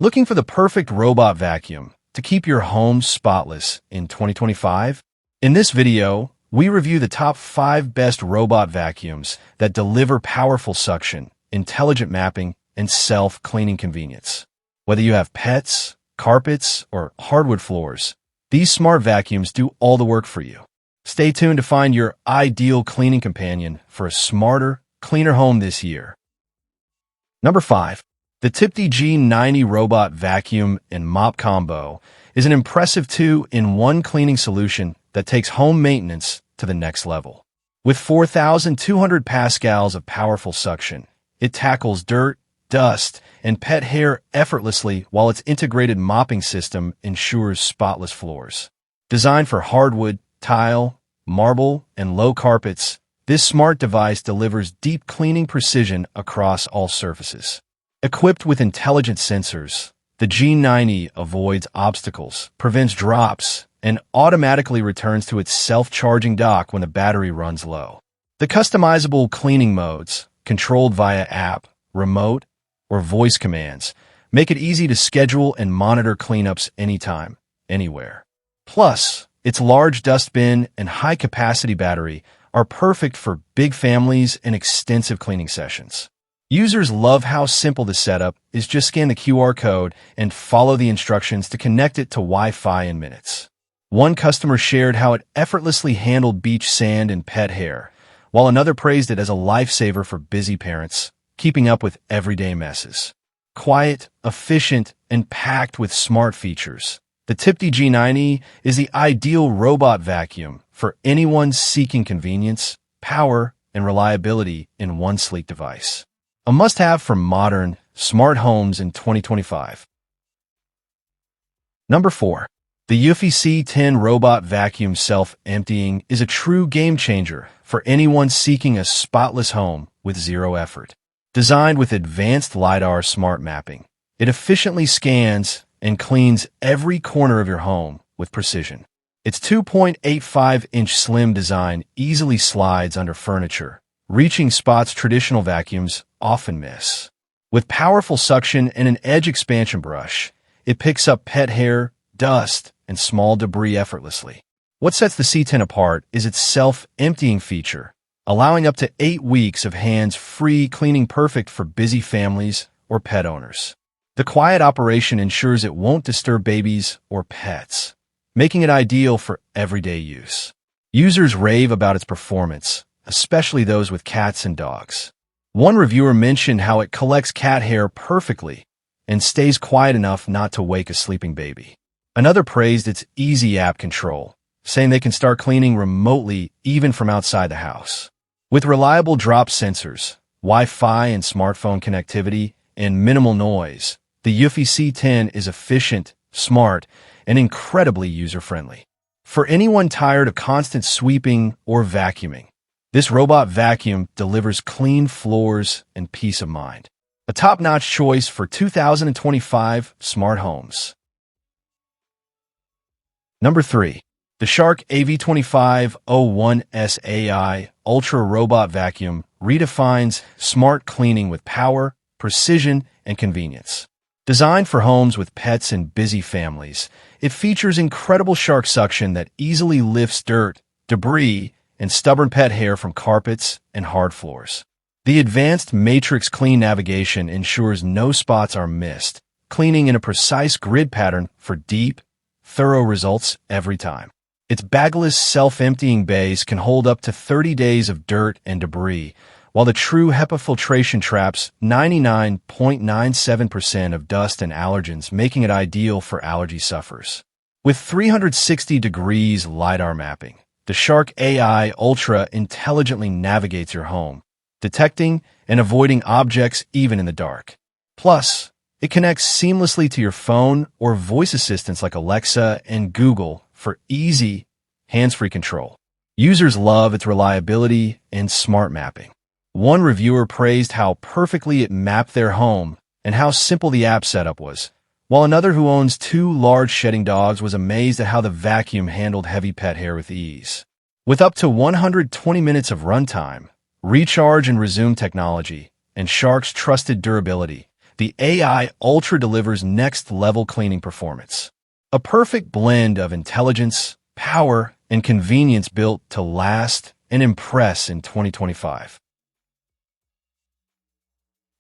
Looking for the perfect robot vacuum to keep your home spotless in 2025? In this video, we review the top 5 best robot vacuums that deliver powerful suction, intelligent mapping, and self-cleaning convenience. Whether you have pets, carpets, or hardwood floors, these smart vacuums do all the work for you. Stay tuned to find your ideal cleaning companion for a smarter, cleaner home this year. Number 5. The Tipti G90 Robot Vacuum and Mop Combo is an impressive 2-in-1 cleaning solution that takes home maintenance to the next level. With 4,200 pascals of powerful suction, it tackles dirt, dust, and pet hair effortlessly while its integrated mopping system ensures spotless floors. Designed for hardwood, tile, marble, and low carpets, this smart device delivers deep cleaning precision across all surfaces. Equipped with intelligent sensors, the G90 avoids obstacles, prevents drops, and automatically returns to its self-charging dock when the battery runs low. The customizable cleaning modes, controlled via app, remote, or voice commands, make it easy to schedule and monitor cleanups anytime, anywhere. Plus, its large dustbin and high-capacity battery are perfect for big families and extensive cleaning sessions. Users love how simple the setup is. Just scan the QR code and follow the instructions to connect it to Wi-Fi in minutes. One customer shared how it effortlessly handled beach sand and pet hair, while another praised it as a lifesaver for busy parents, keeping up with everyday messes. Quiet, efficient, and packed with smart features, the Tipti G90 is the ideal robot vacuum for anyone seeking convenience, power, and reliability in one sleek device. A must-have for modern, smart homes in 2025. Number 4. The Eufy C10 Robot Vacuum Self-Emptying is a true game-changer for anyone seeking a spotless home with zero effort. Designed with advanced LiDAR smart mapping, it efficiently scans and cleans every corner of your home with precision. Its 2.85-inch slim design easily slides under furniture, reaching spots traditional vacuums often miss. With powerful suction and an edge expansion brush, it picks up pet hair, dust, and small debris effortlessly. What sets the C10 apart is its self-emptying feature, allowing up to 8 weeks of hands-free cleaning, perfect for busy families or pet owners. The quiet operation ensures it won't disturb babies or pets, making it ideal for everyday use. Users rave about its performance, especially those with cats and dogs. One reviewer mentioned how it collects cat hair perfectly and stays quiet enough not to wake a sleeping baby. Another praised its easy app control, saying they can start cleaning remotely even from outside the house. With reliable drop sensors, Wi-Fi and smartphone connectivity, and minimal noise, the Eufy C10 is efficient, smart, and incredibly user-friendly. For anyone tired of constant sweeping or vacuuming, this robot vacuum delivers clean floors and peace of mind. A top-notch choice for 2025 smart homes. Number 3. The Shark AV2501S AI Ultra Robot Vacuum redefines smart cleaning with power, precision, and convenience. Designed for homes with pets and busy families, it features incredible shark suction that easily lifts dirt, debris, and stubborn pet hair from carpets and hard floors. The advanced Matrix Clean navigation ensures no spots are missed, cleaning in a precise grid pattern for deep, thorough results every time. Its bagless self-emptying bays can hold up to 30 days of dirt and debris, while the true HEPA filtration traps 99.97% of dust and allergens, making it ideal for allergy sufferers. With 360 degrees LiDAR mapping, the Shark AI Ultra intelligently navigates your home, detecting and avoiding objects even in the dark. Plus, it connects seamlessly to your phone or voice assistants like Alexa and Google for easy, hands-free control. Users love its reliability and smart mapping. One reviewer praised how perfectly it mapped their home and how simple the app setup was, while another, who owns 2 large shedding dogs, was amazed at how the vacuum handled heavy pet hair with ease. With up to 120 minutes of runtime, recharge and resume technology, and Shark's trusted durability, the AI Ultra delivers next-level cleaning performance. A perfect blend of intelligence, power, and convenience built to last and impress in 2025.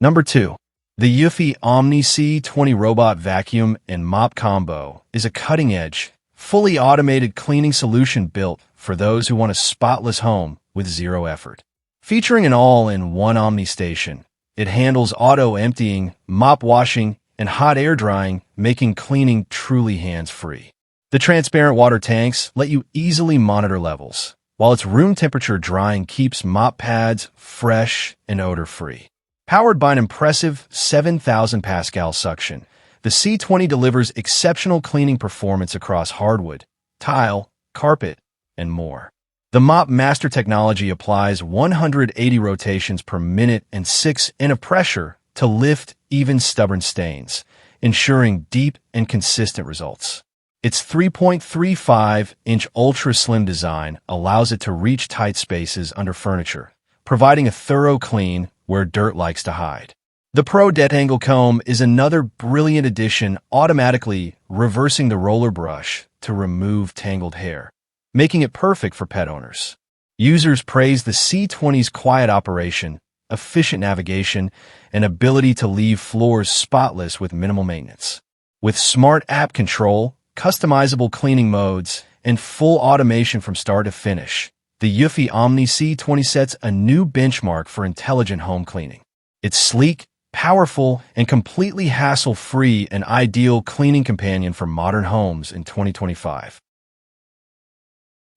Number 2. The Eufy Omni C20 Robot Vacuum and Mop Combo is a cutting-edge, fully automated cleaning solution built for those who want a spotless home with zero effort. Featuring an all-in-one Omni station, it handles auto-emptying, mop washing, and hot air drying, making cleaning truly hands-free. The transparent water tanks let you easily monitor levels, while its room temperature drying keeps mop pads fresh and odor-free. Powered by an impressive 7,000 Pascal suction, the C20 delivers exceptional cleaning performance across hardwood, tile, carpet, and more. The Mop Master technology applies 180 rotations per minute and 6 in of pressure to lift even stubborn stains, ensuring deep and consistent results. Its 3.35-inch ultra-slim design allows it to reach tight spaces under furniture, providing a thorough clean where dirt likes to hide. The Pro Detangle Comb is another brilliant addition, automatically reversing the roller brush to remove tangled hair, making it perfect for pet owners. Users praise the C20's quiet operation, efficient navigation, and ability to leave floors spotless with minimal maintenance. With smart app control, customizable cleaning modes, and full automation from start to finish, the Eufy Omni C20 sets a new benchmark for intelligent home cleaning. It's sleek, powerful, and completely hassle-free, an ideal cleaning companion for modern homes in 2025.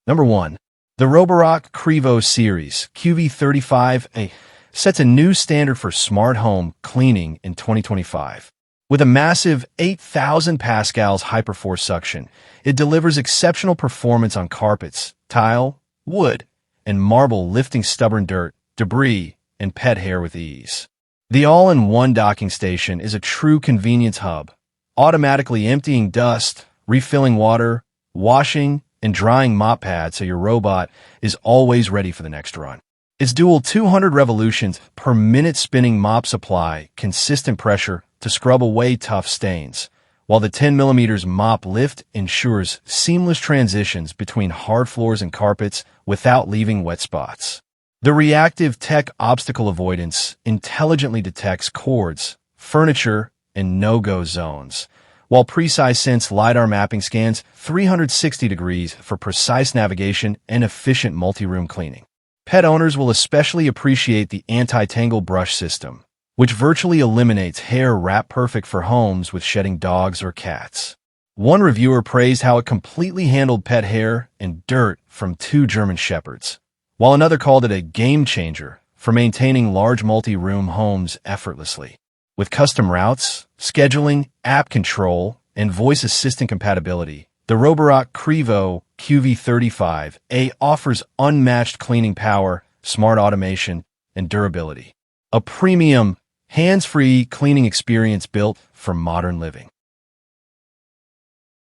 Number 1. The Roborock Crevo Series QV35A sets a new standard for smart home cleaning in 2025. With a massive 8,000 pascals hyperforce suction, it delivers exceptional performance on carpets, tile, wood, and marble, lifting stubborn dirt, debris, and pet hair with ease. The all-in-one docking station is a true convenience hub, automatically emptying dust, refilling water, washing, and drying mop pads so your robot is always ready for the next run. Its dual 200 revolutions per minute spinning mop supply consistent pressure to scrub away tough stains, while the 10mm mop lift ensures seamless transitions between hard floors and carpets without leaving wet spots. The reactive tech obstacle avoidance intelligently detects cords, furniture, and no-go zones, while Precise Sense LiDAR mapping scans 360 degrees for precise navigation and efficient multi-room cleaning. Pet owners will especially appreciate the anti-tangle brush system, which virtually eliminates hair wrap, perfect for homes with shedding dogs or cats. One reviewer praised how it completely handled pet hair and dirt from 2 German Shepherds, while another called it a game changer for maintaining large multi-room homes effortlessly. With custom routes, scheduling, app control, and voice assistant compatibility, the Roborock Crevo QV35A offers unmatched cleaning power, smart automation, and durability. A premium, hands-free cleaning experience built for modern living.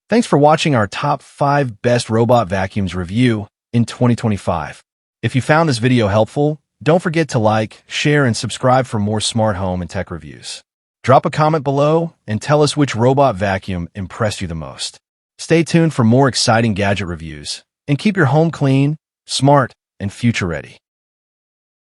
Thanks for watching our top 5 best robot vacuums review in 2025. If you found this video helpful, don't forget to like, share, and subscribe for more smart home and tech reviews. Drop a comment below and tell us which robot vacuum impressed you the most. Stay tuned for more exciting gadget reviews, and keep your home clean, smart, and future-ready.